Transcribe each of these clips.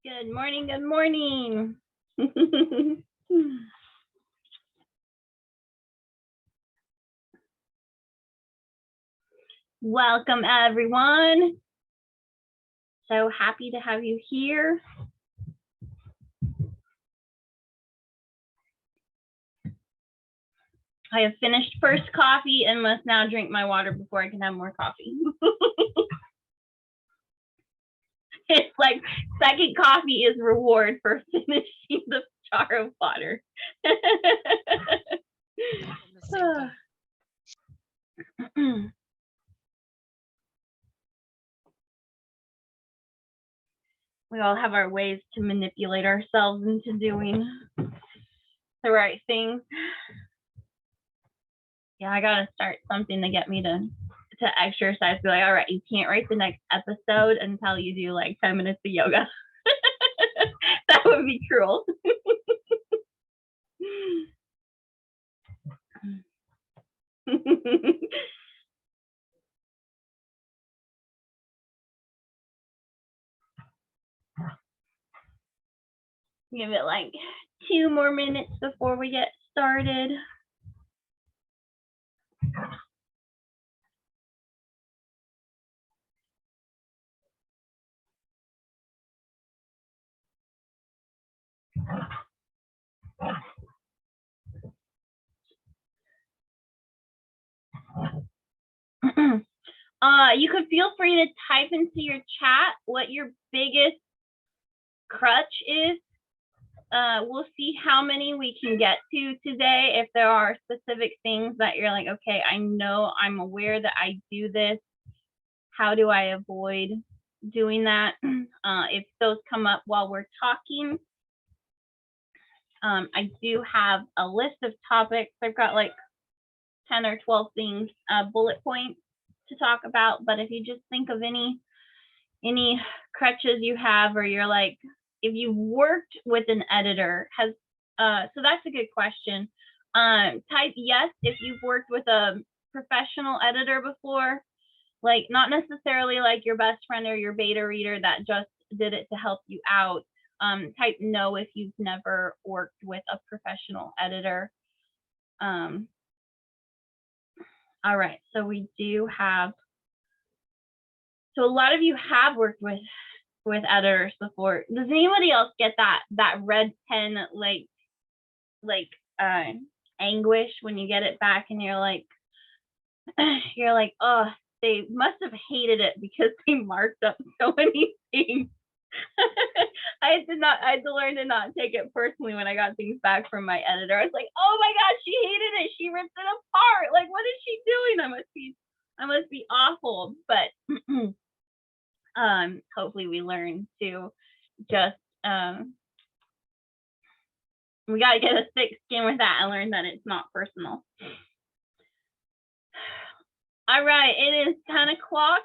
Good morning, good morning. Welcome, everyone. So happy to have you here. I have finished first coffee and must now drink my water before I can have more coffee. It's like second coffee is reward for finishing the jar of water. We all have our ways to manipulate ourselves into doing the right thing. Yeah, I gotta start something to get me to exercise. Be like, all right, you can't write the next episode until you do like 10 minutes of yoga. That would be cruel. Give it like 2 more minutes before we get started. You could feel free to type into your chat what your biggest crutch is. We'll see how many we can get to today. If there are specific things that you're like, okay, I know, I'm aware that I do this. How do I avoid doing that? If those come up while we're talking, I do have a list of topics. I've got like 10 or 12 things, bullet points to talk about. But if you just think of any crutches you have, or you're like, if you've worked with an editor, so that's a good question. Type yes if you've worked with a professional editor before, like not necessarily like your best friend or your beta reader that just did it to help you out. Type no if you've never worked with a professional editor. All right, so we do have, so a lot of you have worked with editors before. Does anybody else get that red pen like anguish when you get it back and you're like, oh, they must have hated it because they marked up so many things. I had to learn to not take it personally when I got things back from my editor. I was like, oh my gosh, she hated it. She ripped it apart. Like, what is she doing? I must be awful. But hopefully we learn to just we got to get a thick skin with that and learn that it's not personal. All right, it is 10 o'clock.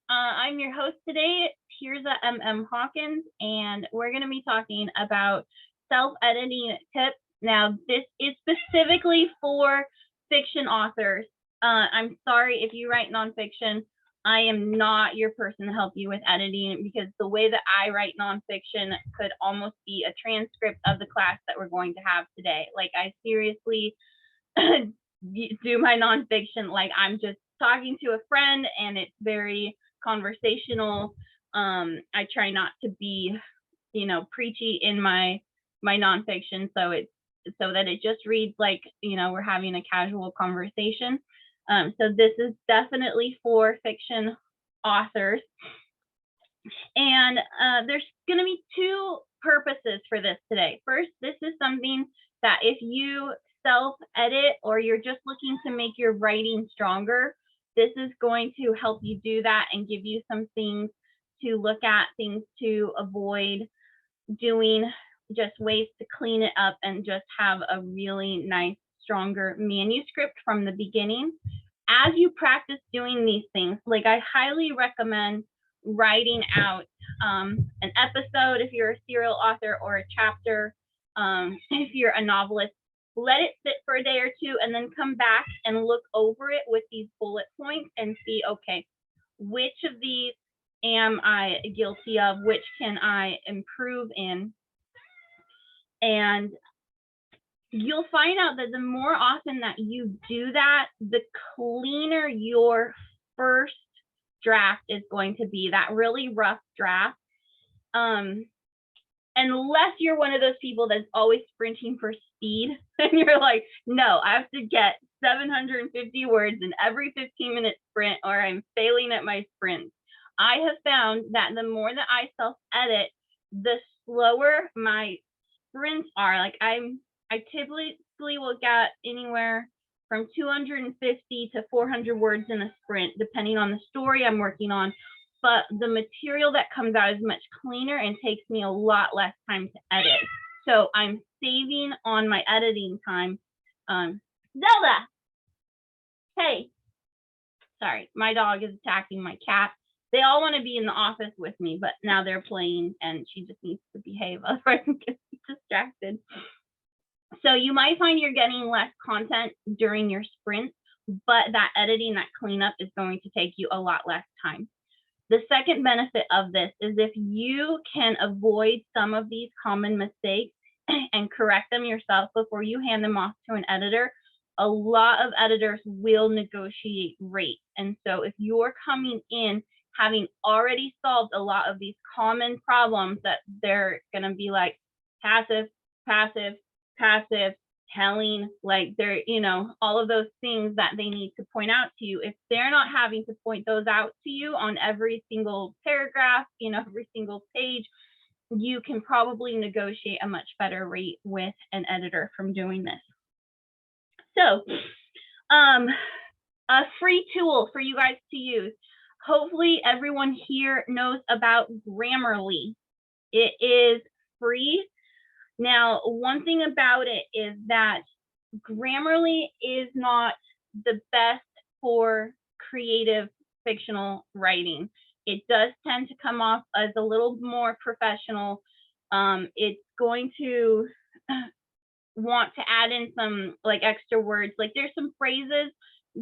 I'm your host today, Tirza M.M. Hawkins, and we're going to be talking about self-editing tips. Now, this is specifically for fiction authors. I'm sorry if you write nonfiction. I am not your person to help you with editing, because the way that I write nonfiction could almost be a transcript of the class that we're going to have today. Like, I seriously do my nonfiction like I'm just talking to a friend, and it's very conversational. I try not to be, preachy in my nonfiction, so that it just reads like, we're having a casual conversation. So this is definitely for fiction authors. And there's going to be two purposes for this today. First, this is something that if you self-edit or you're just looking to make your writing stronger, this is going to help you do that and give you some things to look at, things to avoid doing, just ways to clean it up and just have a really nice, stronger manuscript from the beginning. As you practice doing these things, like, I highly recommend writing out an episode if you're a serial author, or a chapter if you're a novelist. Let it sit for a day or two and then come back and look over it with these bullet points and see, okay, which of these am I guilty of? Which can I improve in? And you'll find out that the more often that you do that, the cleaner your first draft is going to be, that really rough draft. Unless you're one of those people that's always sprinting for speed and you're like, no, I have to get 750 words in every 15-minute sprint or I'm failing at my sprints. I have found that the more that I self-edit, the slower my sprints are. Like I typically will get anywhere from 250 to 400 words in a sprint, depending on the story I'm working on. But the material that comes out is much cleaner and takes me a lot less time to edit. So I'm saving on my editing time. Zelda, hey, sorry, my dog is attacking my cat. They all want to be in the office with me, but now they're playing and she just needs to behave, otherwise I'm getting distracted. So you might find you're getting less content during your sprints, but that editing, that cleanup is going to take you a lot less time. The second benefit of this is if you can avoid some of these common mistakes and correct them yourself before you hand them off to an editor, a lot of editors will negotiate rates. And so if you're coming in having already solved a lot of these common problems that they're going to be like passive, passive, passive, telling, like they're, you know, all of those things that they need to point out to you, if they're not having to point those out to you on every single paragraph, you know, every single page, you can probably negotiate a much better rate with an editor from doing this. So a free tool for you guys to use. Hopefully everyone here knows about Grammarly. It is free. Now, one thing about it is that Grammarly is not the best for creative fictional writing. It does tend to come off as a little more professional. It's going to want to add in some like extra words. Like there's some phrases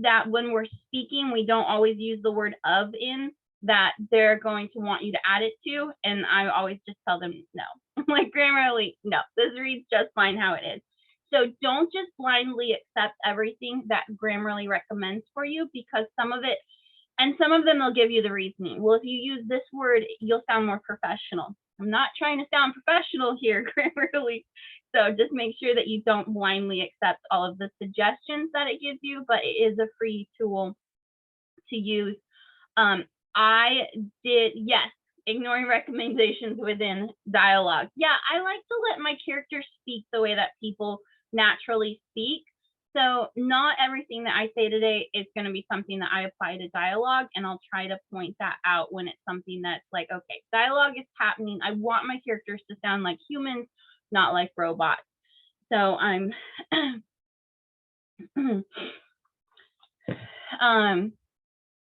that when we're speaking, we don't always use the word of in, that they're going to want you to add it to. And I always just tell them no. Like Grammarly, no, this reads just fine how it is. So don't just blindly accept everything that Grammarly recommends for you, because some of it, and some of them will give you the reasoning. Well, if you use this word, you'll sound more professional. I'm not trying to sound professional here, Grammarly. So just make sure that you don't blindly accept all of the suggestions that it gives you, but it is a free tool to use. I did, yes, ignoring recommendations within dialogue. Yeah, I like to let my characters speak the way that people naturally speak. So not everything that I say today is going to be something that I apply to dialogue, and I'll try to point that out when it's something that's like, okay, dialogue is happening. I want my characters to sound like humans, not like robots. So I'm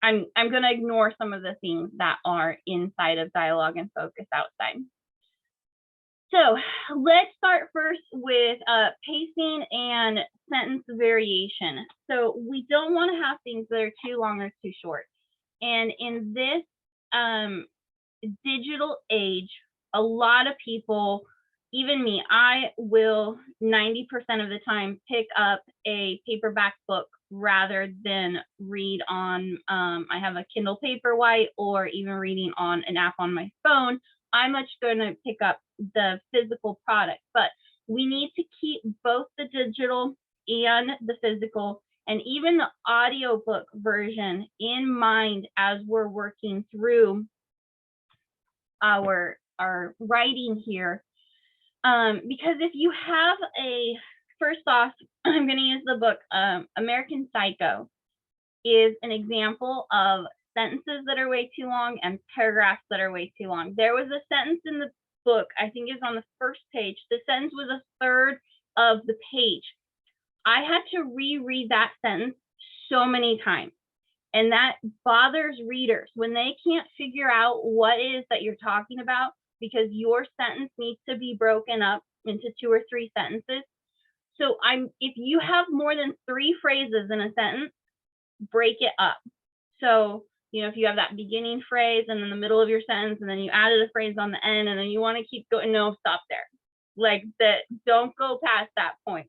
I'm going to ignore some of the things that are inside of dialogue and focus outside. So let's start first with pacing and sentence variation. So we don't want to have things that are too long or too short. And in this digital age, a lot of people, even me, I will 90% of the time pick up a paperback book rather than read on, I have a Kindle Paperwhite, or even reading on an app on my phone. I'm much going to pick up the physical product, but we need to keep both the digital and the physical, and even the audiobook version in mind as we're working through our writing here. Because if you have a, first off, I'm going to use the book American Psycho is an example of sentences that are way too long and paragraphs that are way too long. There was a sentence in the book, I think it's on the first page. The sentence was a third of the page. I had to reread that sentence so many times. And that bothers readers when they can't figure out what it is that you're talking about, because your sentence needs to be broken up into 2 or 3 sentences. So if you have more than 3 phrases in a sentence, break it up. So you know, if you have that beginning phrase and then the middle of your sentence, and then you added a phrase on the end, and then you want to keep going, no, stop there. Like that, don't go past that point.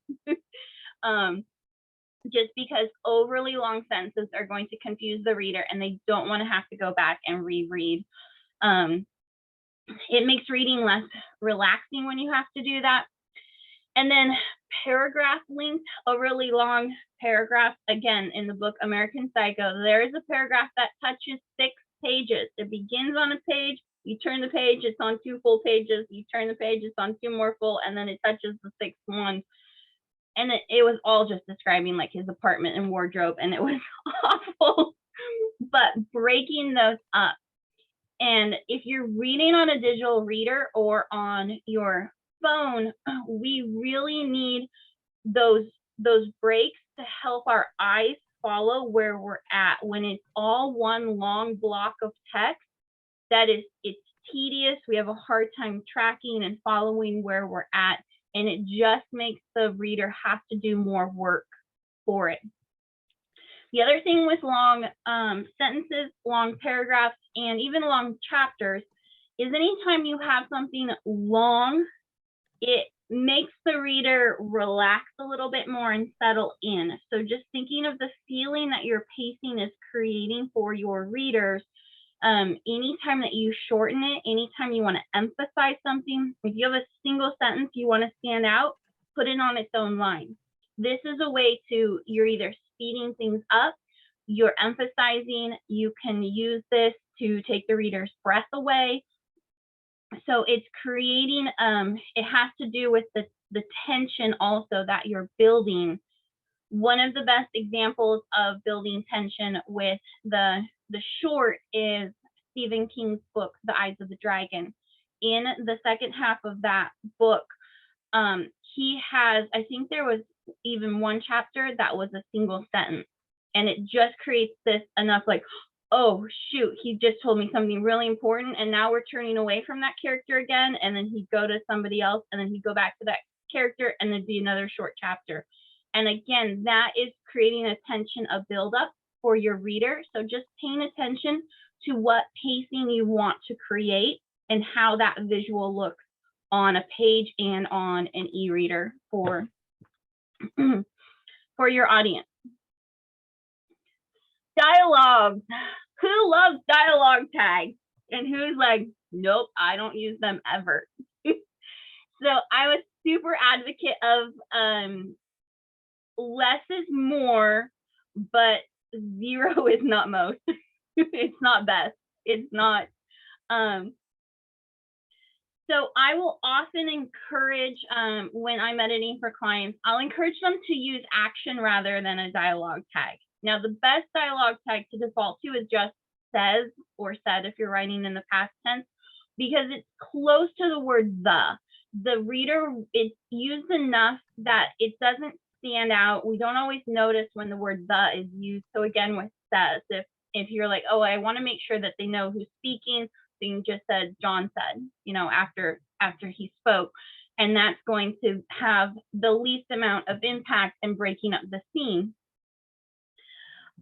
Just because overly long sentences are going to confuse the reader and they don't want to have to go back and reread. It makes reading less relaxing when you have to do that. And then paragraph length, a really long paragraph. Again, in the book American Psycho, there is a paragraph that touches 6 pages. It begins on a page, you turn the page, it's on 2 full pages, you turn the page, it's on 2 more full, and then it touches the 6th one. And it was all just describing like his apartment and wardrobe, and it was awful. But breaking those up. And if you're reading on a digital reader or on your phone, we really need those breaks to help our eyes follow where we're at. When it's all one long block of text, it's tedious. We have a hard time tracking and following where we're at, and it just makes the reader have to do more work for it. The other thing with long sentences, long paragraphs, and even long chapters is anytime you have something long, it makes the reader relax a little bit more and settle in. So just thinking of the feeling that your pacing is creating for your readers, anytime that you shorten it, anytime you want to emphasize something, if you have a single sentence you want to stand out, put it on its own line. This is a way to, you're either speeding things up, you're emphasizing, you can use this to take the reader's breath away. So it's creating, it has to do with the tension also that you're building. One of the best examples of building tension with the short is Stephen King's book, The Eyes of the Dragon. In the second half of that book, he has, I think there was even one chapter that was a single sentence, and it just creates this enough like, oh shoot, he just told me something really important, and now we're turning away from that character again, and then he'd go to somebody else, and then he'd go back to that character, and there'd be another short chapter. And again, that is creating a tension, a buildup for your reader. So just paying attention to what pacing you want to create and how that visual looks on a page and on an e-reader for your audience. Dialogues. Who loves dialogue tags? And who's like, nope, I don't use them ever. So I'm a super advocate of less is more, but 0 is not most. It's not best. It's not. So I will often encourage, when I'm editing for clients, I'll encourage them to use action rather than a dialogue tag. Now, the best dialogue tag to default to is just says or said if you're writing in the past tense, because it's close to the word the reader, it's used enough that it doesn't stand out. We don't always notice when the word the is used. So again, with says, if you're like, oh, I want to make sure that they know who's speaking, so you just said John said, you know, after he spoke, and that's going to have the least amount of impact in breaking up the scene.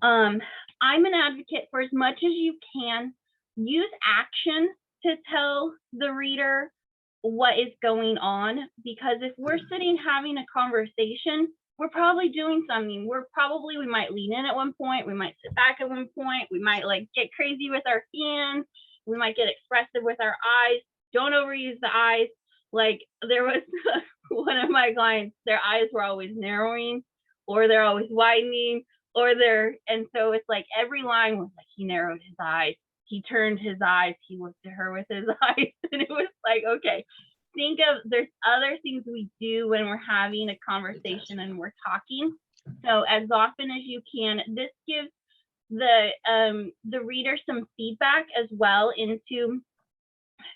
I'm an advocate for, as much as you can, use action to tell the reader what is going on, because if we're sitting having a conversation, we're probably doing something. We might lean in at one point, we might sit back at one point, we might like get crazy with our hands, we might get expressive with our eyes. Don't overuse the eyes. Like there was one of my clients, their eyes were always narrowing, or they're always widening, and so it's like every line was like, he narrowed his eyes, he turned his eyes, he looked at her with his eyes, and it was like, okay, think of, there's other things we do when we're having a conversation and we're talking. So as often as you can, this gives the reader some feedback as well into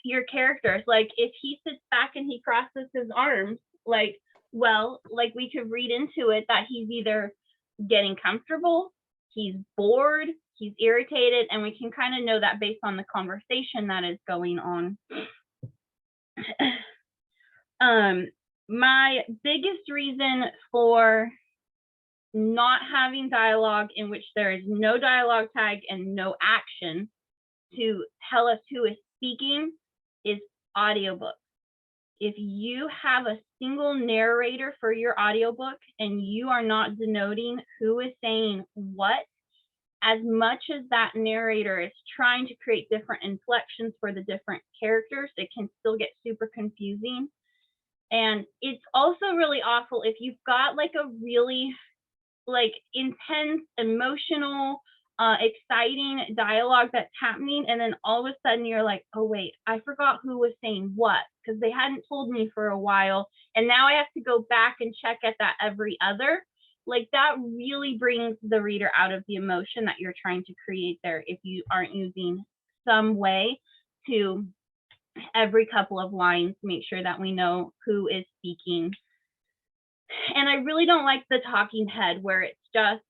your characters. Like if he sits back and he crosses his arms, like, well, like we could read into it that he's either getting comfortable, he's bored, he's irritated, and we can kind of know that based on the conversation that is going on. My biggest reason for not having dialogue in which there is no dialogue tag and no action to tell us who is speaking is audiobook. If you have a single narrator for your audiobook and you are not denoting who is saying what, as much as that narrator is trying to create different inflections for the different characters, it can still get super confusing. And it's also really awful if you've got like a really like intense, emotional, exciting dialogue that's happening, and then all of a sudden you're like, oh wait, I forgot who was saying what, because they hadn't told me for a while, and now I have to go back and check at that every other. Like that really brings the reader out of the emotion that you're trying to create there if you aren't using some way to every couple of lines make sure that we know who is speaking. And I really don't like the talking head where it's just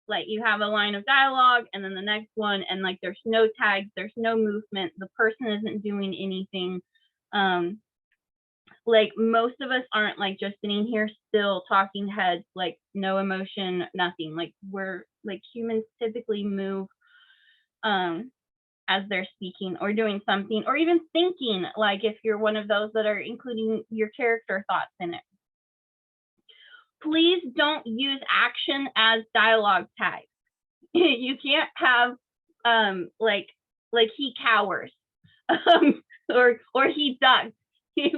like you have a line of dialogue and then the next one, and like there's no tags, there's no movement, the person isn't doing anything. Like most of us aren't like just sitting here still talking heads, like no emotion, nothing. Like we're like humans typically move as they're speaking or doing something or even thinking, like if you're one of those that are including your character thoughts in it. Please don't use action as dialogue tags. You can't have like he cowers or he ducks,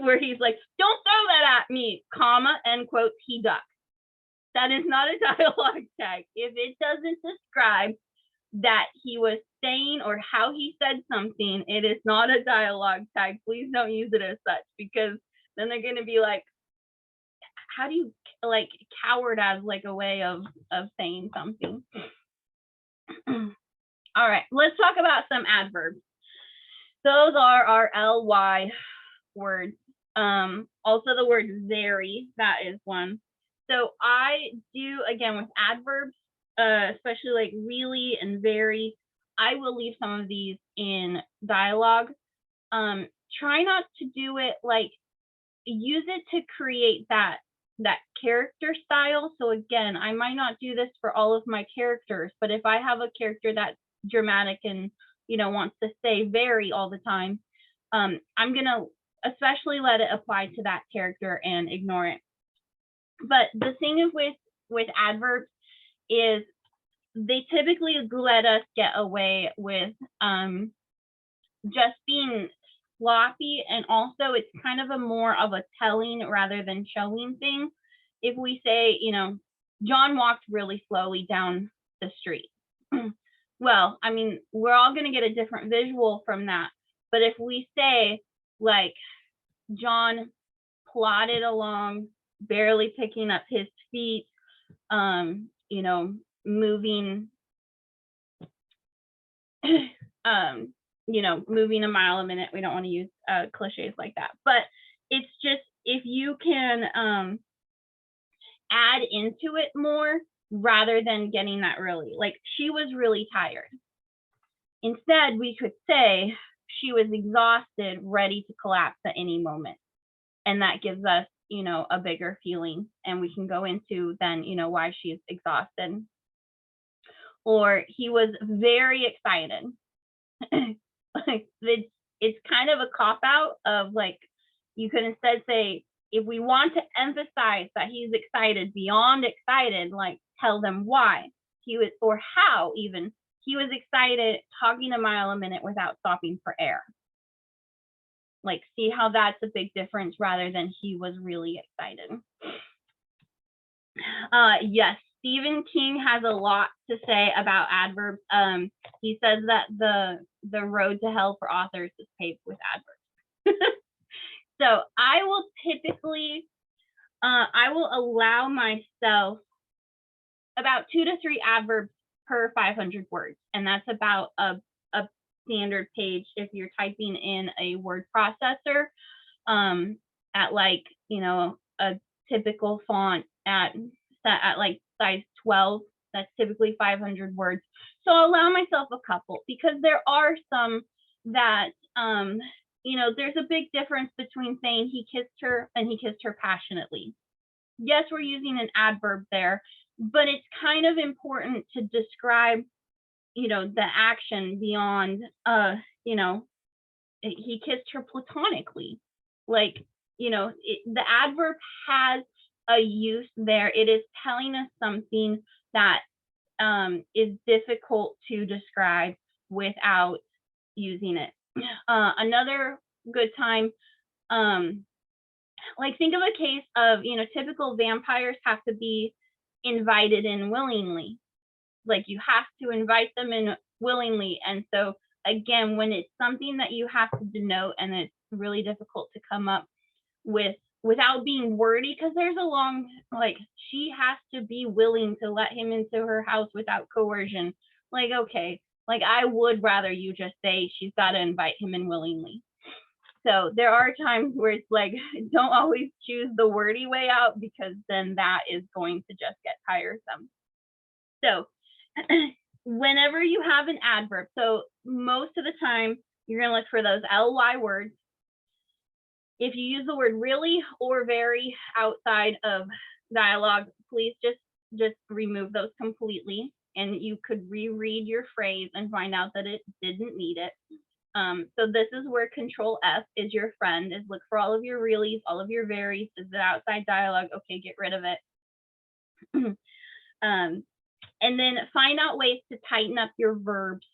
where he's like, don't throw that at me, comma, end quote, he ducks. That is not a dialogue tag. If it doesn't describe that he was saying or how he said something, it is not a dialogue tag. Please don't use it as such, because then they're going to be like, how do you like coward as like a way of saying something? All right, let's talk about some adverbs. Those are our ly words. Also the word very, that is one. So I do, again, with adverbs, especially like really and very, I will leave some of these in dialogue. Try not to do it like, use it to create that character style. So again, I might not do this for all of my characters, but if I have a character that's dramatic and wants to say very all the time, I'm gonna especially let it apply to that character and ignore it. But the thing is with adverbs is they typically let us get away with just being sloppy, and also it's kind of a more of a telling rather than showing thing. If we say, John walked really slowly down the street. Well, I mean, we're all going to get a different visual from that. But if we say like John plodded along, barely picking up his feet, moving moving a mile a minute. We don't want to use cliches like that, but it's just, if you can add into it more rather than getting that really, like, she was really tired. Instead, we could say she was exhausted, ready to collapse at any moment. And that gives us, a bigger feeling, and we can go into then, why she's exhausted. Or he was very excited. Like it's kind of a cop out of like, you could instead say, if we want to emphasize that he's excited beyond excited, like tell them why he was, or how even he was excited, talking a mile a minute without stopping for air. Like, see how that's a big difference rather than he was really excited. Yes, Stephen King has a lot to say about adverbs. He says that the road to hell for authors is paved with adverbs. So I will typically, I will allow myself about 2 to 3 adverbs per 500 words. And that's about a standard page if you're typing in a word processor at like, a typical font at like size 12, that's typically 500 words. So I'll allow myself a couple, because there are some that, there's a big difference between saying he kissed her and he kissed her passionately. yes, we're using an adverb there, but it's kind of important to describe, the action beyond, he kissed her platonically. Like, the adverb has a use there. It is telling us something that is difficult to describe without using it. Another good time, like think of a case of, typical vampires have to be invited in willingly. Like you have to invite them in willingly. And so again, when it's something that you have to denote and it's really difficult to come up with without being wordy, because there's a long, like, she has to be willing to let him into her house without coercion. Like, okay, like I would rather you just say she's got to invite him in willingly. So there are times where it's like, don't always choose the wordy way out, because then that is going to just get tiresome. So whenever you have an adverb, so most of the time you're going to look for those ly words. If you use the word really or very outside of dialogue, please just remove those completely, and you could reread your phrase and find out that it didn't need it. So this is where Control F is your friend, is look for all of your reallys, all of your veries. Is it outside dialogue? Okay, get rid of it. And then find out ways to tighten up your verbs.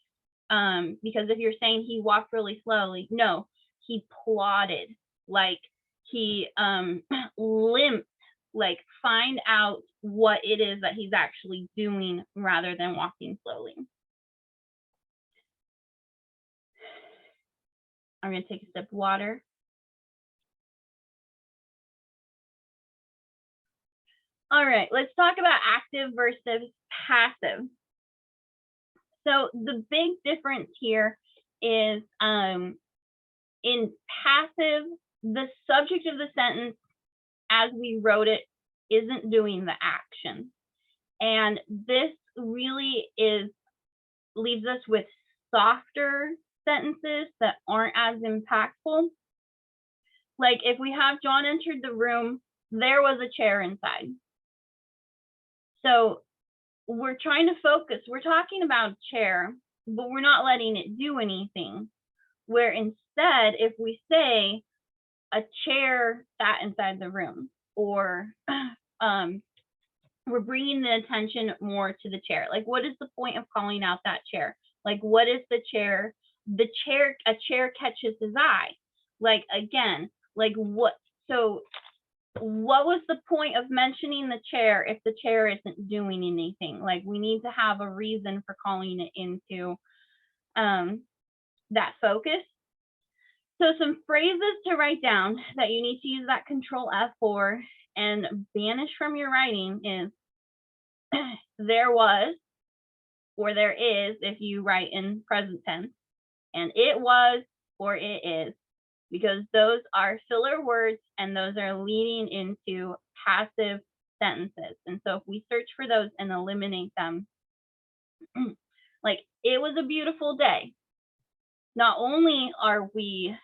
Because if you're saying he walked really slowly, no, he plodded, like he limped. Like find out what it is that he's actually doing rather than walking slowly. I'm going to take a sip of water. All right, let's talk about active versus passive. So the big difference here is in passive, the subject of the sentence as we wrote it isn't doing the action. And this really leaves us with softer sentences that aren't as impactful. Like if we have John entered the room, there was a chair inside. So we're trying to focus. We're talking about chair, but we're not letting it do anything. Where instead, if we say a chair sat inside the room, or we're bringing the attention more to the chair. Like, what is the point of calling out that chair? Like, what is the chair? A chair catches his eye. Like, again, like what? So what was the point of mentioning the chair if the chair isn't doing anything? Like, we need to have a reason for calling it into that focus. So some phrases to write down that you need to use that Control F for and banish from your writing is there was, or there is if you write in present tense, and it was, or it is, because those are filler words and those are leading into passive sentences. And so if we search for those and eliminate them, like it was a beautiful day. Not only are we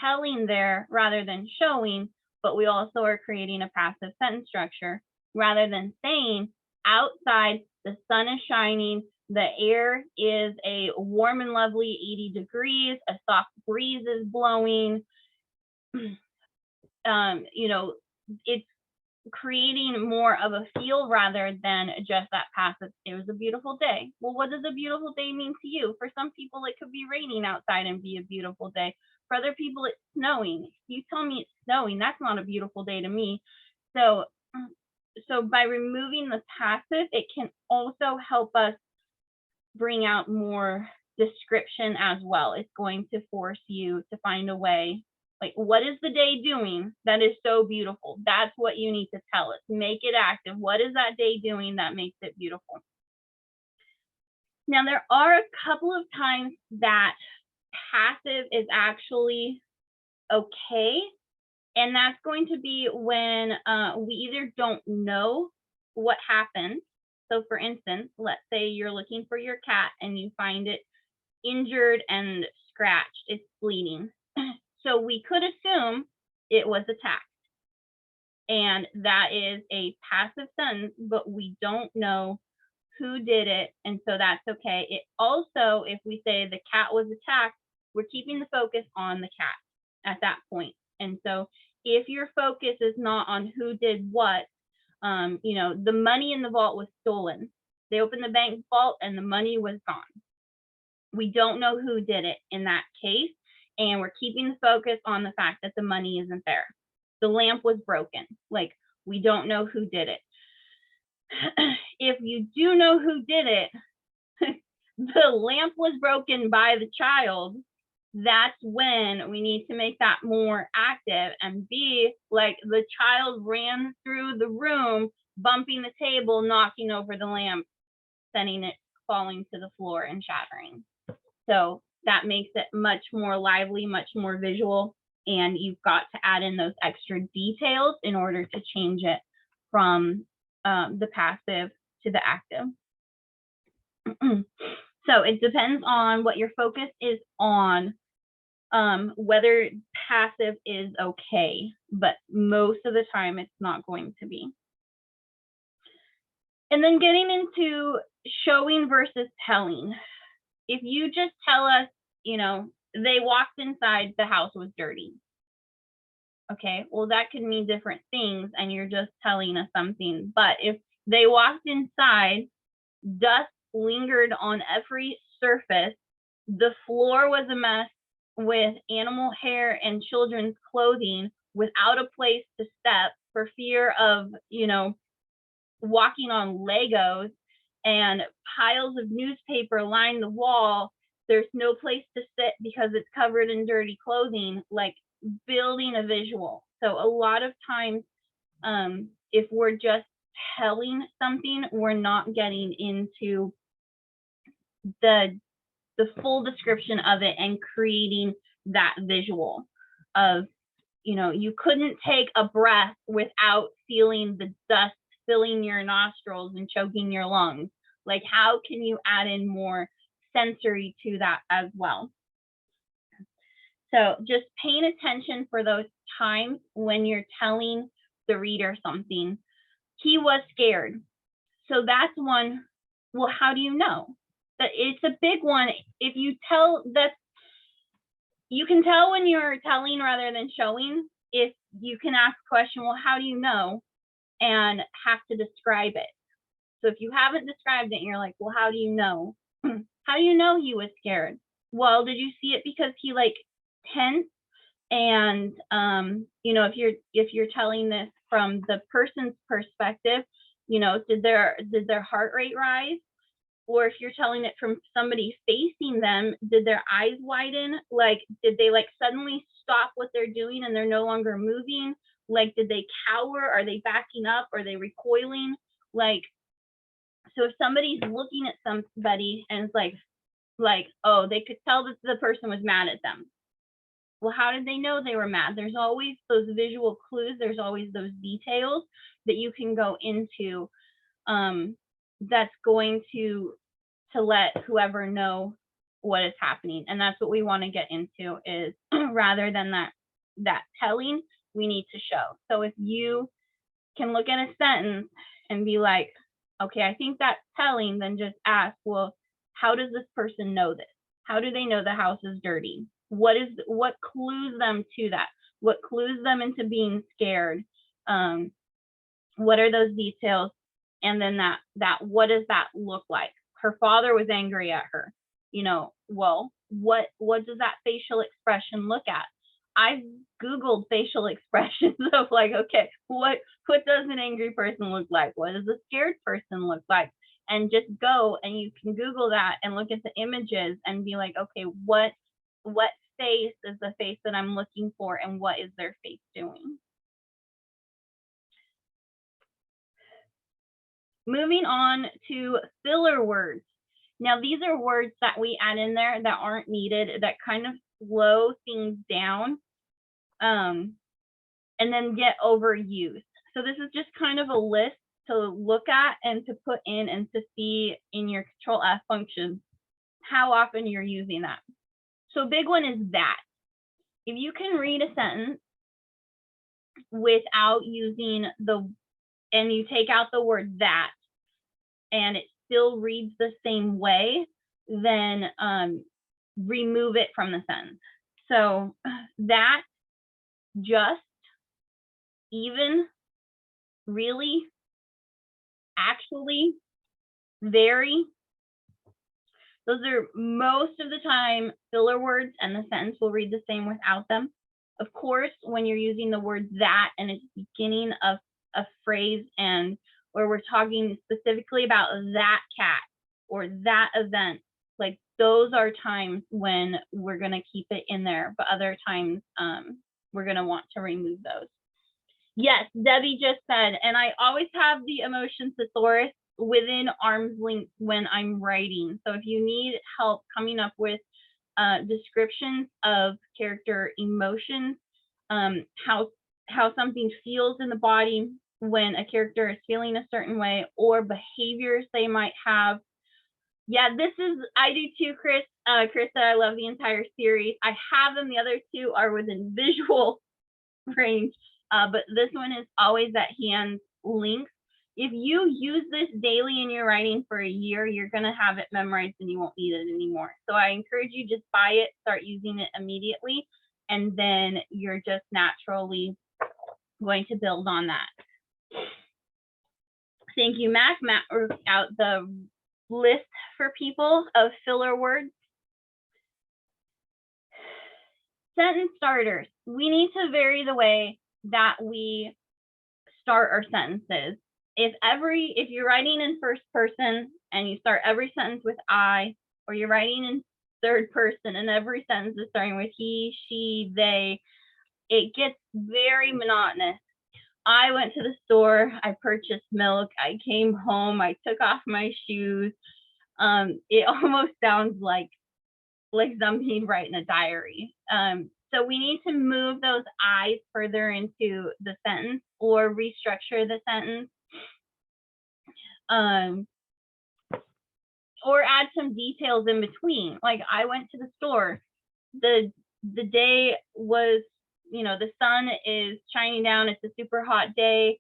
telling there rather than showing, but we also are creating a passive sentence structure rather than saying outside the sun is shining, the air is a warm and lovely 80 degrees, a soft breeze is blowing. It's creating more of a feel rather than just that passive, it was a beautiful day. Well, what does a beautiful day mean to you? For some people, it could be raining outside and be a beautiful day. For other people, it's snowing. If you tell me it's snowing, that's not a beautiful day to me. So by removing the passive, it can also help us bring out more description as well. It's going to force you to find a way. Like, what is the day doing that is so beautiful? That's what you need to tell us. Make it active. What is that day doing that makes it beautiful? Now, there are a couple of times that passive is actually okay. And that's going to be when we either don't know what happened. So for instance, let's say you're looking for your cat and you find it injured and scratched. It's bleeding. So we could assume it was attacked. and that is a passive sentence, but we don't know who did it, and so that's okay. It also, if we say the cat was attacked, we're keeping the focus on the cat at that point. And so if your focus is not on who did what, the money in the vault was stolen. They opened the bank vault and the money was gone. We don't know who did it in that case, and we're keeping the focus on the fact that the money isn't there. The lamp was broken. Like, we don't know who did it. If you do know who did it, the lamp was broken by the child, that's when we need to make that more active and be like the child ran through the room, bumping the table, knocking over the lamp, sending it falling to the floor and shattering. So that makes it much more lively, much more visual, and you've got to add in those extra details in order to change it from the passive to the active. So it depends on what your focus is on, whether passive is okay, but most of the time it's not going to be. And then getting into showing versus telling. If you just tell us, they walked inside, the house was dirty. Okay, well, that could mean different things, and you're just telling us something. But if they walked inside, dust lingered on every surface, the floor was a mess with animal hair and children's clothing, without a place to step for fear of, walking on Legos, and piles of newspaper line the wall, there's no place to sit because it's covered in dirty clothing, like building a visual. So a lot of times, if we're just telling something, we're not getting into the full description of it and creating that visual of, you couldn't take a breath without feeling the dust filling your nostrils and choking your lungs. Like, how can you add in more sensory to that as well? So just paying attention for those times when you're telling the reader something. He was scared. So that's one. Well, how do you know? That it's a big one. If you tell that, you can tell when you're telling rather than showing. If you can ask a question, well, how do you know? And have to describe it. So if you haven't described it and you're like, well, how do you know? How do you know he was scared? Well, did you see it because he tensed? And if you're telling this from the person's perspective, did their heart rate rise? Or if you're telling it from somebody facing them, did their eyes widen? Like, did they suddenly stop what they're doing and they're no longer moving? Like, did they cower? Are they backing up? Are they recoiling? So if somebody's looking at somebody and it's oh, they could tell that the person was mad at them. Well, how did they know they were mad? There's always those visual clues. There's always those details that you can go into, that's going to let whoever know what is happening. And that's what we want to get into, is rather than that telling, we need to show. So if you can look at a sentence and be like, okay, I think that's telling, then just ask, well, how does this person know this? How do they know the house is dirty? What clues them to that? What clues them into being scared? What are those details? And then that what does that look like? Her father was angry at her. Well, what does that facial expression look at? I've Googled facial expressions of okay, what does an angry person look like? What does a scared person look like? And just go and you can Google that and look at the images and be like, okay, what face is the face that I'm looking for, and what is their face doing? Moving on to filler words. Now, these are words that we add in there that aren't needed, that kind of slow things down, and then get overused. So this is just kind of a list to look at and to put in and to see in your Control F function how often you're using that. So big one is that. If you can read a sentence without using and you take out the word that, and it still reads the same way, then remove it from the sentence. So that, just, even, really, actually, very, those are most of the time filler words, and the sentence will read the same without them. Of course, when you're using the word that and it's beginning of a phrase, and where we're talking specifically about that cat or that event, like those are times when we're going to keep it in there, but other times we're going to want to remove those. Yes, Debbie just said, and I always have the emotion thesaurus within arm's length when I'm writing. So if you need help coming up with descriptions of character emotions, how something feels in the body when a character is feeling a certain way, or behaviors they might have. Yeah, I do too, Chris. Chris said I love the entire series. I have them. The other two are within visual range, but this one is always at hand links. If you use this daily in your writing for a year, you're going to have it memorized and you won't need it anymore. So I encourage you, just buy it, start using it immediately, and then you're just naturally going to build on that. Thank you, Mac. Matt wrote out the list for people of filler words. Sentence starters. We need to vary the way that we start our sentences. If you're writing in first person and you start every sentence with I, or you're writing in third person and every sentence is starting with he, she, they, it gets very monotonous. I went to the store, I purchased milk, I came home, I took off my shoes. It almost sounds like something right in a diary. So we need to move those I's further into the sentence or restructure the sentence. Or add some details in between. Like I went to the store, the day was, the sun is shining down, it's a super hot day,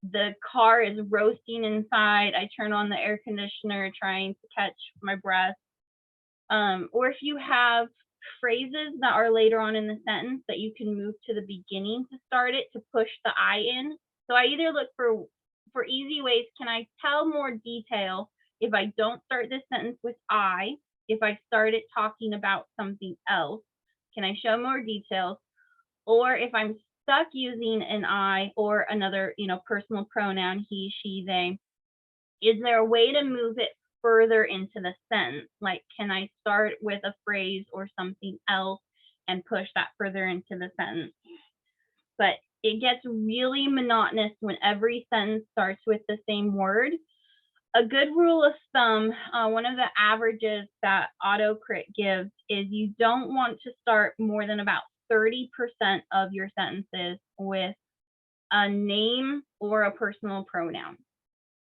the car is roasting inside, I turn on the air conditioner trying to catch my breath. Or if you have phrases that are later on in the sentence that you can move to the beginning to start it, to push the I in. So I either look for easy ways. Can I tell more detail if I don't start this sentence with I? If I start it talking about something else, can I show more details? Or if I'm stuck using an I or another, personal pronoun, he, she, they, is there a way to move it further into the sentence? Like, can I start with a phrase or something else and push that further into the sentence? But it gets really monotonous when every sentence starts with the same word. A good rule of thumb, one of the averages that AutoCrit gives, is you don't want to start more than about 30% of your sentences with a name or a personal pronoun.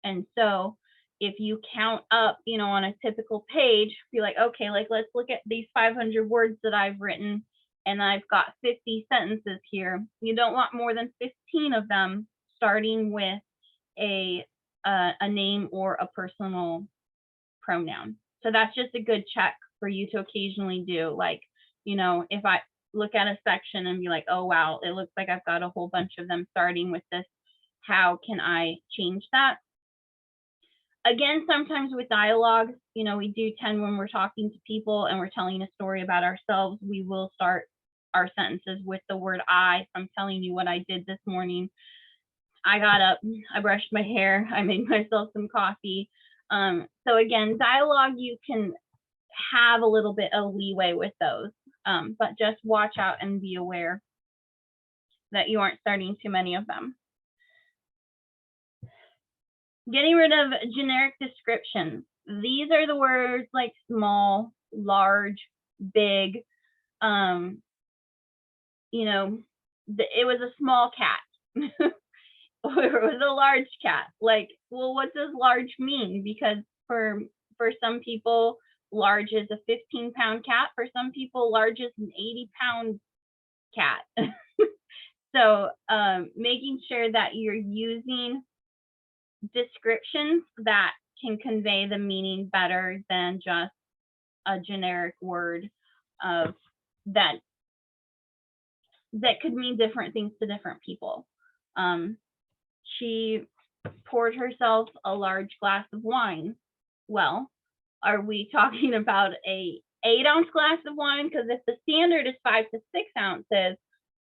And so if you count up, on a typical page, be like, okay, let's look at these 500 words that I've written, and I've got 50 sentences here. You don't want more than 15 of them starting with a name or a personal pronoun. So that's just a good check for you to occasionally do. Like, if I look at a section and be like, oh, wow, it looks like I've got a whole bunch of them starting with this. How can I change that? Again, sometimes with dialogue, we do tend, when we're talking to people and we're telling a story about ourselves, we will start our sentences with the word I. If I'm telling you what I did this morning, I got up, I brushed my hair, I made myself some coffee. So again, dialogue, you can have a little bit of leeway with those, but just watch out and be aware that you aren't starting too many of them. Getting rid of generic descriptions. These are the words like small, large, big. It was a small cat. Or it was a large cat. Like, well, what does large mean? Because for some people, large is a 15-pound cat. For some people, large is an 80-pound cat. So making sure that you're using descriptions that can convey the meaning better than just a generic word of that could mean different things to different people. She poured herself a large glass of wine. Well, are we talking about a 8-ounce glass of wine? Because if the standard is 5 to 6 ounces,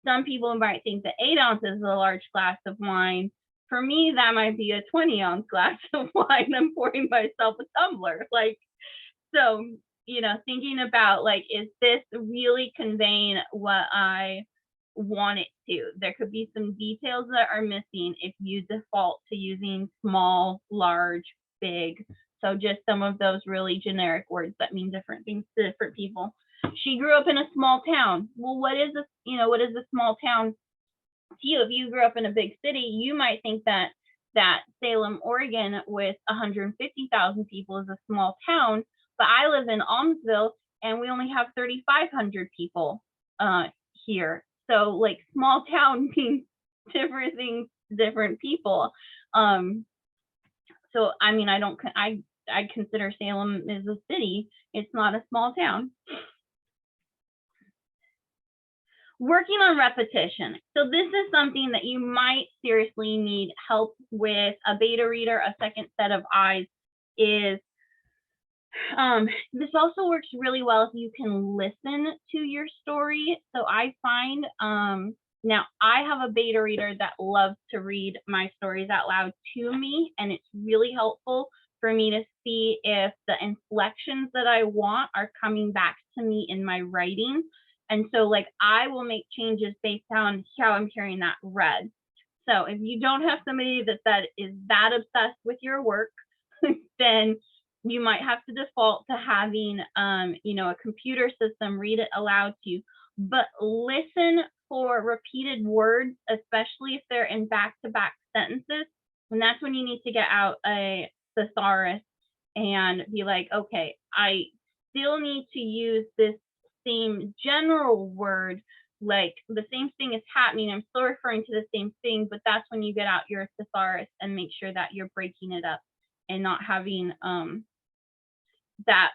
some people might think that 8 ounces is a large glass of wine. For me, that might be a 20-ounce glass of wine. I'm pouring myself a tumbler. Like, so, you know, thinking about like, is this really conveying what I want it to? There could be some details that are missing if you default to using small, large, big. So just some of those really generic words that mean different things to different people. She grew up in a small town. Well, what is a small town to you? If you grew up in a big city, you might think that Salem, Oregon, with 150,000 people is a small town. But I live in Almsville, and we only have 3,500 people here. So like small town means different things to different people. So I mean, I consider Salem as a city. It's not a small town. Working on repetition. So this is something that you might seriously need help with. A beta reader, a second set of eyes is this also works really well if you can listen to your story. So I find now I have a beta reader that loves to read my stories out loud to me, and it's really helpful for me to see if the inflections that I want are coming back to me in my writing. And so like I will make changes based on how I'm hearing that read. So if you don't have somebody that is that obsessed with your work, then you might have to default to having a computer system read it aloud to you. But listen for repeated words, especially if they're in back-to-back sentences. And that's when you need to get out a thesaurus and be like, okay, I still need to use this same general word, like the same thing is happening. I'm still referring to the same thing, but that's when you get out your thesaurus and make sure that you're breaking it up and not having that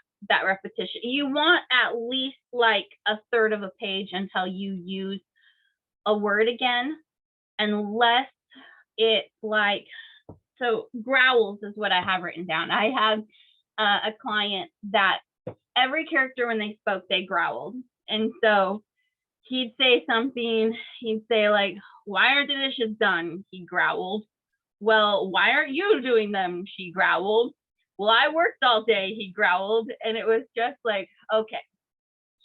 repetition. You want at least like a third of a page until you use a word again, unless it's like, so growls is what I have written down. I have a client that every character when they spoke, they growled. And so he'd say something, he'd say like, why aren't the dishes done? He growled. Well, why aren't you doing them? She growled. Well, I worked all day, he growled. And it was just like, okay,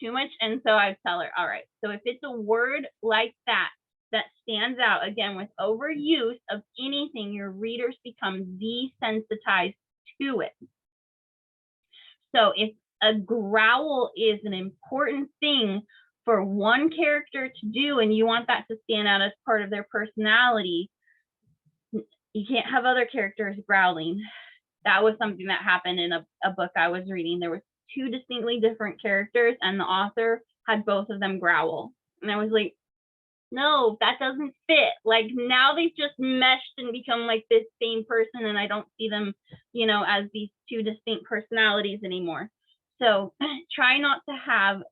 too much. And so I tell her, all right, so if it's a word like that stands out, again, with overuse of anything, your readers become desensitized to it. So if a growl is an important thing for one character to do, and you want that to stand out as part of their personality, you can't have other characters growling. That was something that happened in a book I was reading. There was 2 distinctly different characters, and the author had both of them growl. And I was like, no, that doesn't fit. Like now they've just meshed and become like this same person, and I don't see them, as these 2 distinct personalities anymore. So try not to have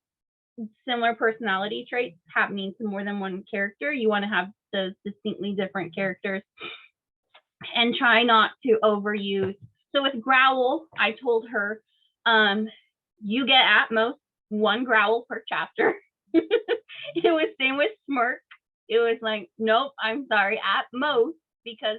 similar personality traits happening to more than one character. You want to have those distinctly different characters, and try not to overuse. So with growl, I told her, you get at most 1 growl per chapter. It was same with smirk. It was like, nope, I'm sorry, at most, because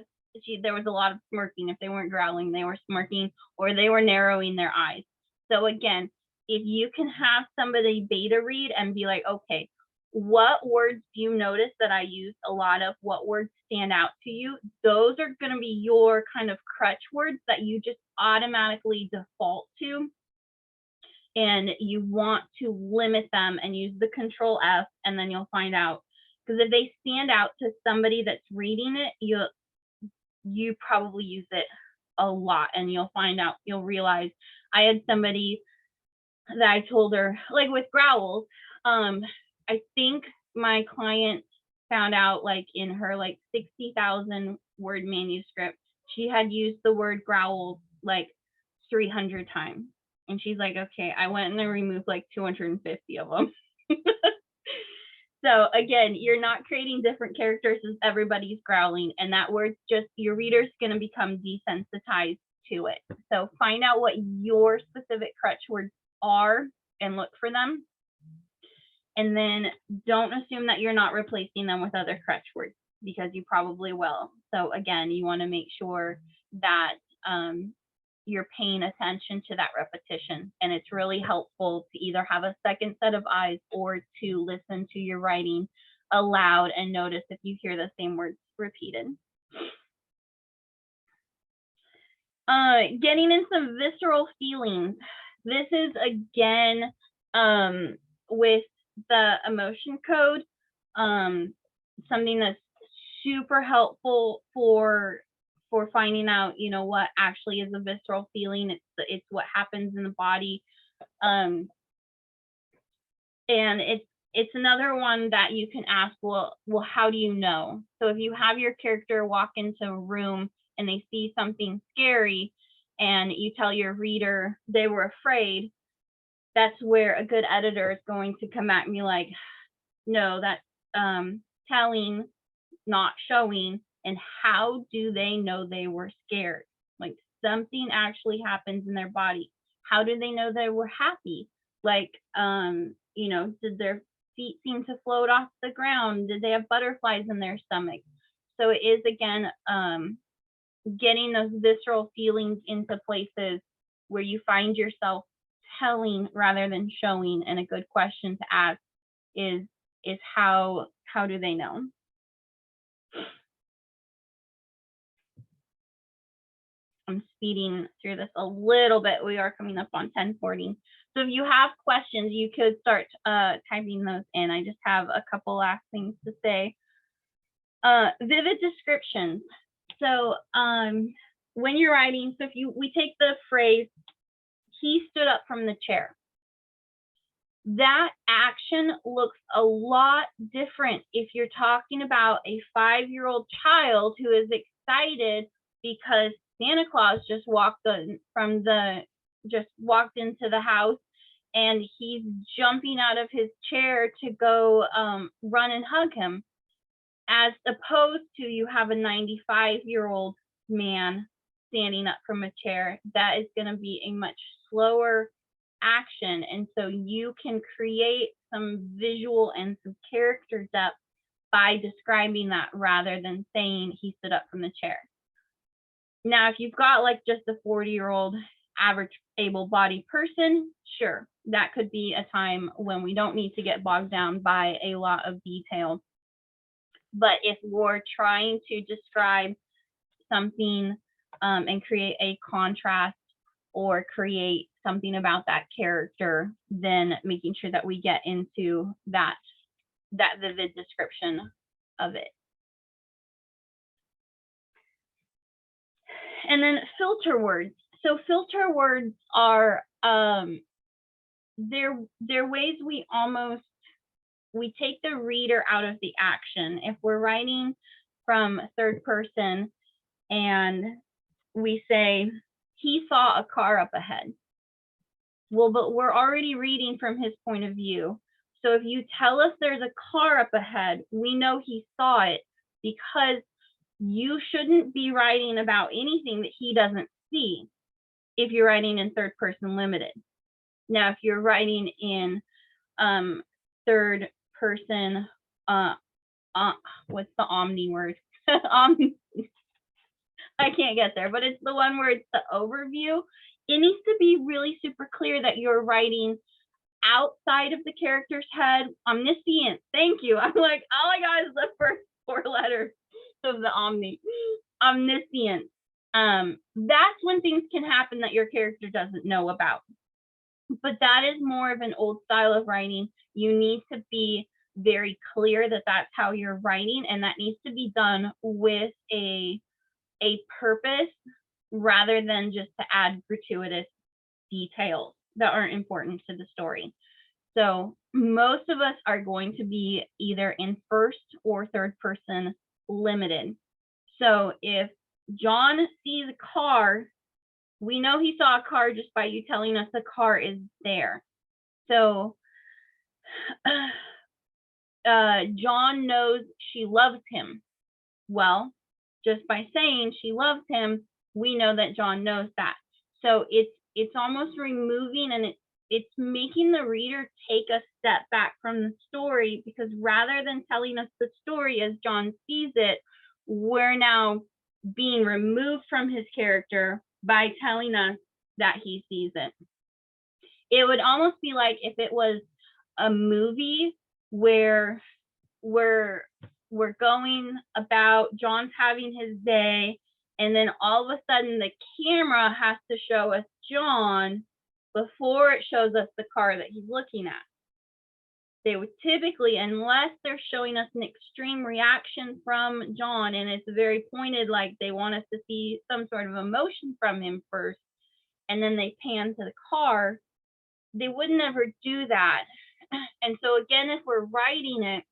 there was a lot of smirking. If they weren't growling, they were smirking, or they were narrowing their eyes. So again, if you can have somebody beta read and be like, okay, what words do you notice that I use a lot of? What words stand out to you? Those are going to be your kind of crutch words that you just automatically default to. And you want to limit them and use the Control F, and then you'll find out. Because if they stand out to somebody that's reading it, you probably use it a lot, and you'll find out, you'll realize. I had somebody that I told her, like with growls, I think my client found out like in her like 60,000 word manuscript, she had used the word growl like 300 times. And she's like, okay, I went and I removed like 250 of them. So again, you're not creating different characters as everybody's growling, and that word's just, your reader's going to become desensitized to it. So find out what your specific crutch words are and look for them. And then don't assume that you're not replacing them with other crutch words, because you probably will. So again, you want to make sure that you're paying attention to that repetition. And it's really helpful to either have a second set of eyes or to listen to your writing aloud and notice if you hear the same words repeated. Getting in some visceral feelings. This is again with the emotion code, something that's super helpful for finding out, you know, what actually is a visceral feeling. It's what happens in the body, and it's another one that you can ask, well, how do you know? So if you have your character walk into a room and they see something scary and you tell your reader they were afraid, that's where a good editor is going to come at me like, no, that's telling, not showing. And how do they know they were scared? Like something actually happens in their body. How do they know they were happy? Like, you know, did their feet seem to float off the ground? Did they have butterflies in their stomach? So it is, again, getting those visceral feelings into places where you find yourself telling rather than showing. And a good question to ask is how do they know? I'm speeding through this a little bit. We are coming up on 10:40. So if you have questions, you could start typing those in. I just have a couple last things to say. Vivid descriptions. So when you're writing, so if we take the phrase, he stood up from the chair. That action looks a lot different if you're talking about a 5-year-old child who is excited because Santa Claus just walked into the house and he's jumping out of his chair to go run and hug him, as opposed to you have a 95-year-old man standing up from a chair. That is going to be a much slower action, and so you can create some visual and some character depth by describing that rather than saying he stood up from the chair. Now, if you've got like just a 40-year-old average able-bodied person, sure, that could be a time when we don't need to get bogged down by a lot of detail. But if we're trying to describe something and create a contrast or create something about that character, then making sure that we get into that vivid description of it. And then filter words. So filter words are they're ways we take the reader out of the action. If we're writing from third person and we say, he saw a car up ahead. Well, but we're already reading from his point of view. So if you tell us there's a car up ahead, we know he saw it, because you shouldn't be writing about anything that he doesn't see if you're writing in third person limited. Now, if you're writing in third person, what's the omni word? I can't get there, but it's the one where it's the overview. It needs to be really super clear that you're writing outside of the character's head. Omniscient, thank you. I'm like, all I got is the first 4 letters of the omni. Omniscient. That's when things can happen that your character doesn't know about. But that is more of an old style of writing. You need to be very clear that that's how you're writing, and that needs to be done with a purpose rather than just to add gratuitous details that aren't important to the story. So most of us are going to be either in first or third person limited. So if John sees a car, we know he saw a car just by you telling us the car is there. So John knows she loves him. Well, just by saying she loves him, we know that John knows that. So it's almost removing, and it's making the reader take a step back from the story, because rather than telling us the story as John sees it, we're now being removed from his character by telling us that he sees it. It would almost be like if it was a movie where we're going about, John's having his day, and then all of a sudden the camera has to show us John before it shows us the car that he's looking at. They would typically, unless they're showing us an extreme reaction from John and it's very pointed, like they want us to see some sort of emotion from him first, and then they pan to the car, they would never do that. And so again, if we're writing it,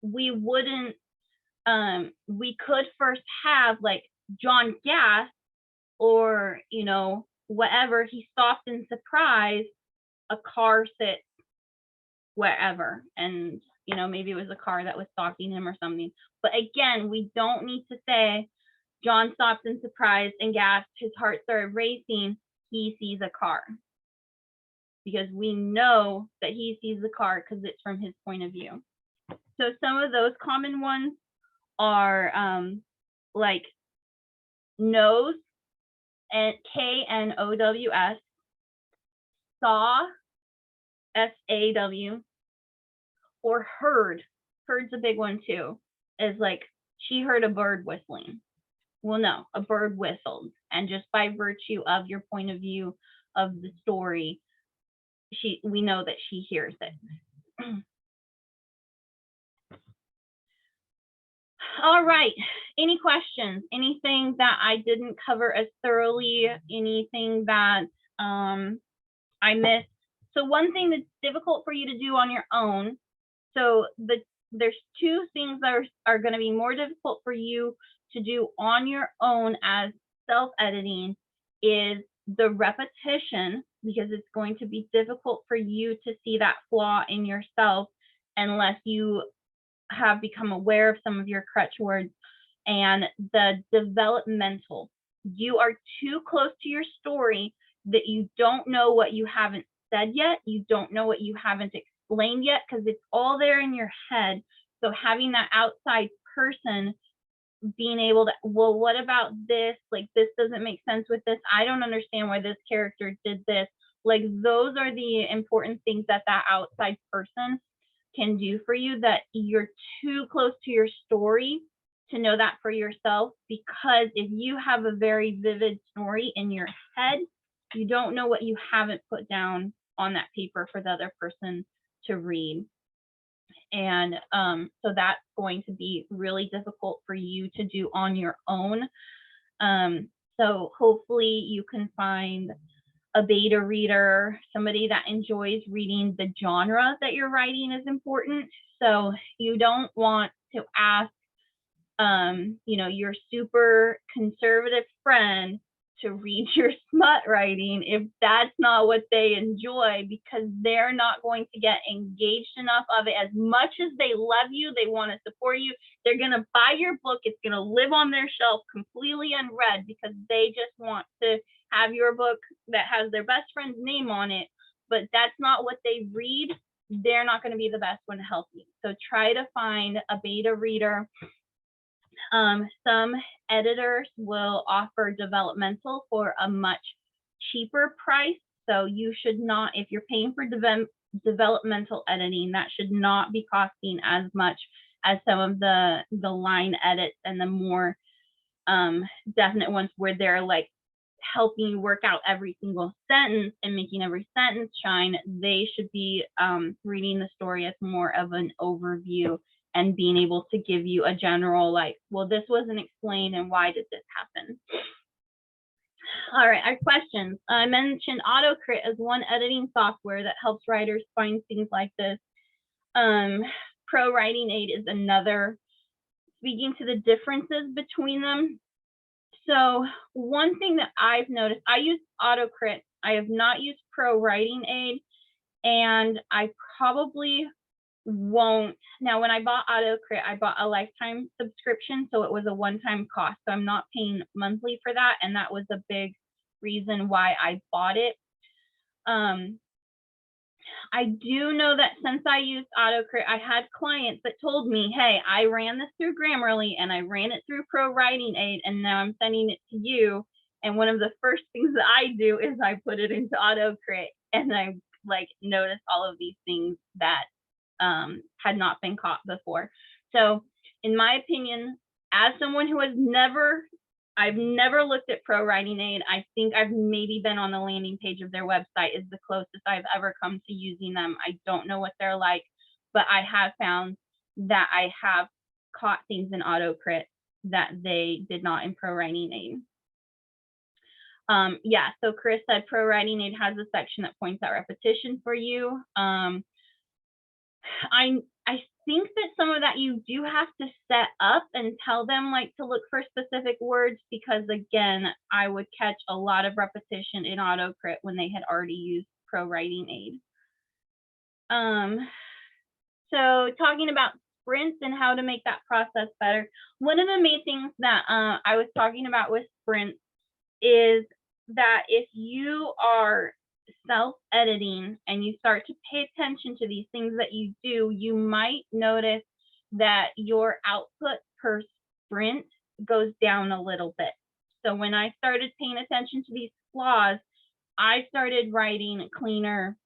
we wouldn't, we could first have like John gasp, or, you know, whatever, he stopped in surprise, a car sits wherever, and, you know, maybe it was a car that was stalking him or something. But again, we don't need to say John stopped in surprise and gasped, his heart started racing, he sees a car. Because we know that he sees the car because it's from his point of view. So some of those common ones are like knows, and KNOWS, saw, SAW, or heard. Heard's a big one too. Is like she heard a bird whistling. Well, no, a bird whistled, and just by virtue of your point of view of the story, we know that she hears it. All right, any questions? Anything that I didn't cover as thoroughly? Anything that I missed? So one thing that's difficult for you to do on your own, so there's two things that are going to be more difficult for you to do on your own as self-editing, is the repetition, because it's going to be difficult for you to see that flaw in yourself unless you have become aware of some of your crutch words. And the developmental, you are too close to your story that you don't know what you haven't said yet, you don't know what you haven't explained yet, because it's all there in your head. So having that outside person being able to, well, what about this? Like, this doesn't make sense with this. I don't understand why this character did this. Like, those are the important things that outside person can do for you, that you're too close to your story to know that for yourself. Because if you have a very vivid story in your head, you don't know what you haven't put down on that paper for the other person to read. And so that's going to be really difficult for you to do on your own. So hopefully you can find a beta reader, somebody that enjoys reading. The genre that you're writing is important. So you don't want to ask, you know, your super conservative friend to read your smut writing if that's not what they enjoy, because they're not going to get engaged enough of it. As much as they love you, they want to support you, they're going to buy your book, it's going to live on their shelf completely unread, because they just want to have your book that has their best friend's name on it, but that's not what they read. They're not going to be the best one to help you. So try to find a beta reader. Some editors will offer developmental for a much cheaper price. So you should not, if you're paying for developmental editing, that should not be costing as much as some of the line edits and the more definite ones where they're like helping you work out every single sentence and making every sentence shine. They should be reading the story as more of an overview and being able to give you a general, like, well, this wasn't explained and why did this happen? All right, our questions. I mentioned AutoCrit as one editing software that helps writers find things like this. Pro Writing Aid is another. Speaking to the differences between them. So one thing that I've noticed, I use AutoCrit. I have not used Pro Writing Aid, and I probably won't. Now, when I bought AutoCrit, I bought a lifetime subscription, so it was a one-time cost. So I'm not paying monthly for that, and that was a big reason why I bought it. I do know that since I used AutoCrit, I had clients that told me, hey, I ran this through Grammarly and I ran it through Pro Writing Aid, and now I'm sending it to you. And one of the first things that I do is I put it into AutoCrit, and I like notice all of these things that had not been caught before. So in my opinion, as someone who I've never looked at Pro Writing Aid. I think I've maybe been on the landing page of their website is the closest I've ever come to using them. I don't know what they're like, but I have found that I have caught things in AutoCrit that they did not in Pro Writing Aid. Yeah, so Chris said Pro Writing Aid has a section that points out repetition for you. I think that some of that you do have to set up and tell them like to look for specific words, because again, I would catch a lot of repetition in AutoCrit when they had already used Pro Writing Aid. So talking about sprints and how to make that process better. One of the main things that I was talking about with sprints is that if you are self-editing and you start to pay attention to these things that you do, you might notice that your output per sprint goes down a little bit. So when I started paying attention to these flaws, I started writing cleaner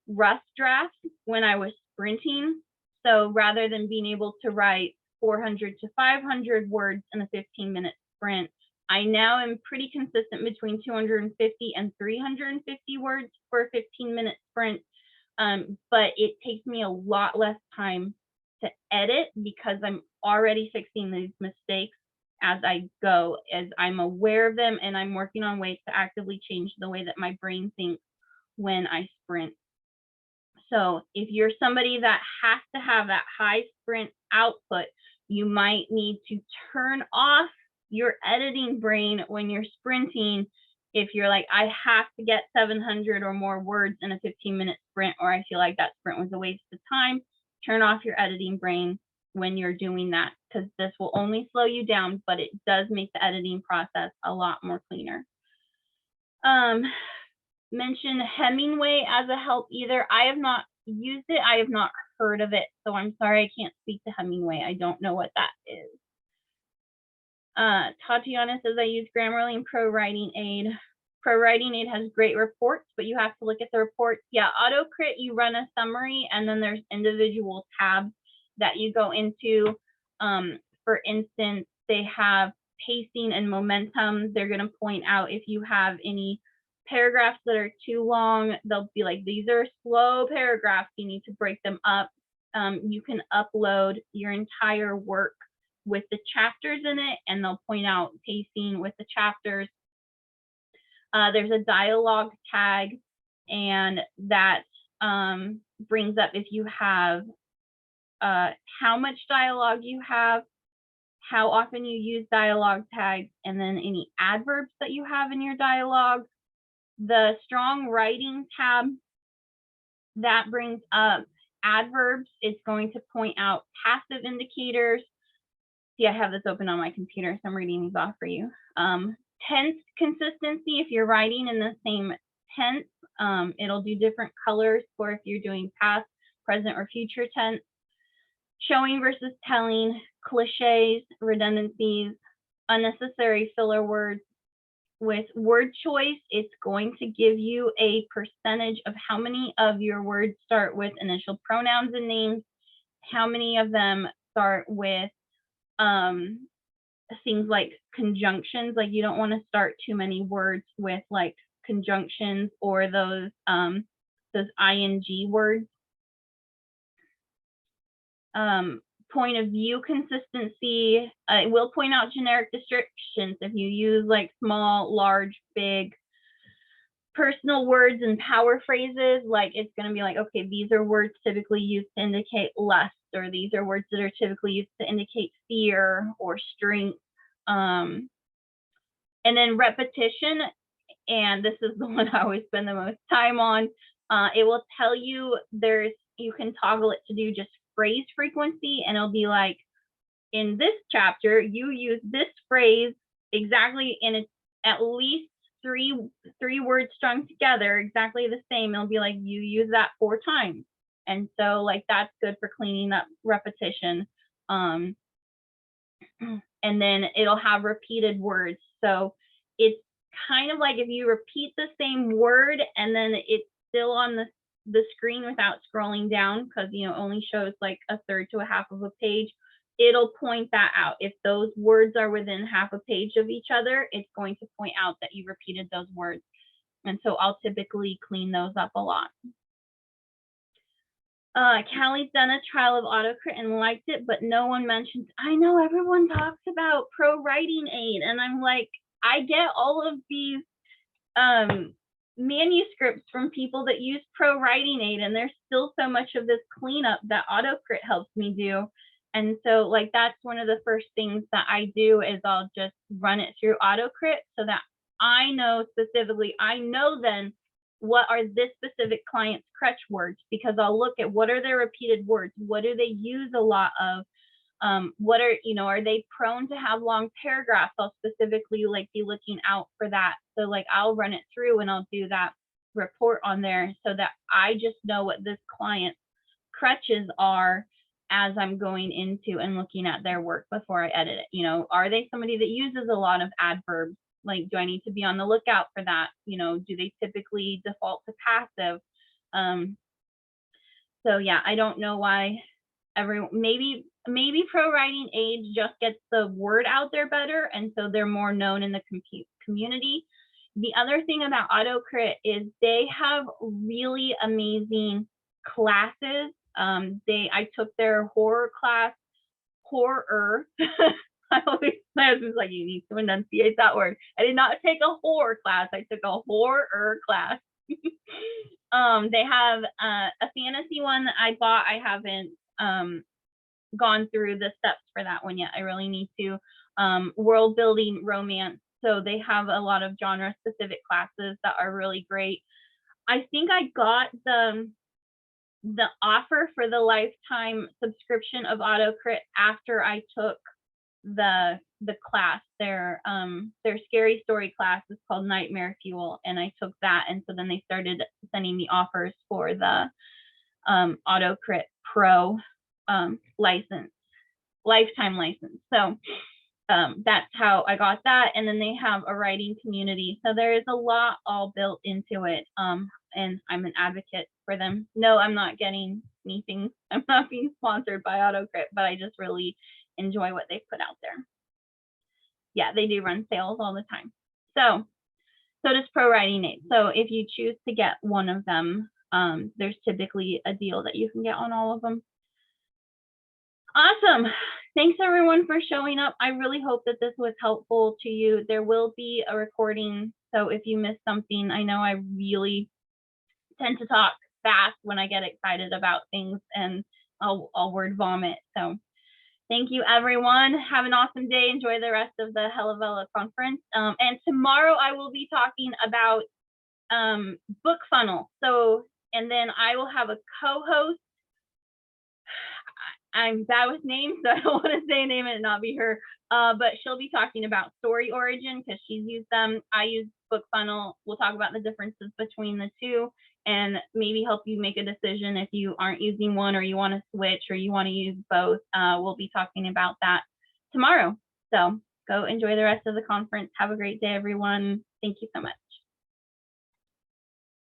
rough drafts when I was sprinting. So rather than being able to write 400 to 500 words in a 15-minute sprint, I now am pretty consistent between 250 and 350 words for a 15-minute sprint, but it takes me a lot less time to edit because I'm already fixing these mistakes as I go, as I'm aware of them, and I'm working on ways to actively change the way that my brain thinks when I sprint. So if you're somebody that has to have that high sprint output, you might need to turn off your editing brain when you're sprinting. If you're like, I have to get 700 or more words in a 15-minute sprint, or I feel like that sprint was a waste of time, turn off your editing brain when you're doing that, because this will only slow you down, but it does make the editing process a lot more cleaner. Mention Hemingway as a help either. I have not used it. I have not heard of it. So I'm sorry, I can't speak to Hemingway. I don't know what that is. Tatiana says I use Grammarly and Pro Writing Aid. Pro Writing Aid has great reports, but you have to look at the reports. Yeah, AutoCrit, you run a summary, and then there's individual tabs that you go into. For instance, they have pacing and momentum. They're going to point out if you have any paragraphs that are too long. They'll be like, these are slow paragraphs. You need to break them up. You can upload your entire work with the chapters in it, and they'll point out pacing with the chapters. There's a dialogue tag, and that brings up if you have how much dialogue you have, how often you use dialogue tags, and then any adverbs that you have in your dialogue. The strong writing tab, that brings up adverbs. It's going to point out passive indicators. See, I have this open on my computer, so I'm reading these off for you. Tense consistency, if you're writing in the same tense, it'll do different colors for if you're doing past, present, or future tense. Showing versus telling, cliches, redundancies, unnecessary filler words. With word choice, it's going to give you a percentage of how many of your words start with initial pronouns and names, how many of them start with things like conjunctions. Like, you don't want to start too many words with like conjunctions or those ing words. point of view consistency. It will point out generic descriptions if you use like small, large, big, personal words and power phrases. Like it's going to be like, okay, these are words typically used to indicate lust, or these are words that are typically used to indicate fear or strength. And then repetition, and this is the one I always spend the most time on. It will tell you you can toggle it to do just phrase frequency, and it'll be like, in this chapter, you use this phrase exactly in at least three words strung together, exactly the same. It'll be like, you use that 4 times. And so like that's good for cleaning up repetition. And then it'll have repeated words. So it's kind of like if you repeat the same word and then it's still on the screen without scrolling down, because only shows like a third to a half of a page, it'll point that out. If those words are within half a page of each other, it's going to point out that you repeated those words. And so I'll typically clean those up a lot. Callie's done a trial of AutoCrit and liked it, but no one mentions, I know everyone talks about Pro Writing Aid, and I'm like, I get all of these manuscripts from people that use Pro Writing Aid, and there's still so much of this cleanup that AutoCrit helps me do. And so like that's one of the first things that I do is I'll just run it through AutoCrit so that I know specifically, I know then what are this specific client's crutch words, because I'll look at what are their repeated words, what do they use a lot of, what are they prone to have long paragraphs? I'll specifically like be looking out for that. So like I'll run it through and I'll do that report on there so that I just know what this client's crutches are as I'm going into and looking at their work before I edit it. Are they somebody that uses a lot of adverbs? Like, do I need to be on the lookout for that? Do they typically default to passive? So yeah, I don't know why maybe Pro Writing Aid just gets the word out there better, and so they're more known in the community. The other thing about AutoCrit is they have really amazing classes. I took their horror class, horror. I was like, you need to enunciate that word. I did not take a horror class. I took a horror class. They have a fantasy one that I bought. I haven't gone through the steps for that one yet. I really need to. World building, romance. So they have a lot of genre specific classes that are really great. I think I got the offer for the lifetime subscription of AutoCrit after I took the class. Their scary story class is called Nightmare Fuel, and I took that, and so then they started sending me offers for the AutoCrit Pro lifetime license. So that's how I got that. And then they have a writing community, so there is a lot all built into it. And I'm an advocate for them. No, I'm not getting anything. I'm not being sponsored by AutoCrit, but I just really enjoy what they put out there. Yeah, they do run sales all the time. So does Pro Writing Aid. So if you choose to get one of them, there's typically a deal that you can get on all of them. Awesome. Thanks everyone for showing up. I really hope that this was helpful to you. There will be a recording, so if you missed something, I know I really tend to talk fast when I get excited about things, and I'll word vomit. So thank you everyone. Have an awesome day. Enjoy the rest of the Vella conference. And tomorrow I will be talking about book funnel. So, and then I will have a co-host. I'm bad with names, so I don't want to say a name and not be her. But she'll be talking about story origin because she's used them. I use book funnel. We'll talk about the differences between the two and maybe help you make a decision if you aren't using one or you want to switch or you want to use both. We'll be talking about that tomorrow. So go enjoy the rest of the conference. Have a great day, everyone. Thank you so much.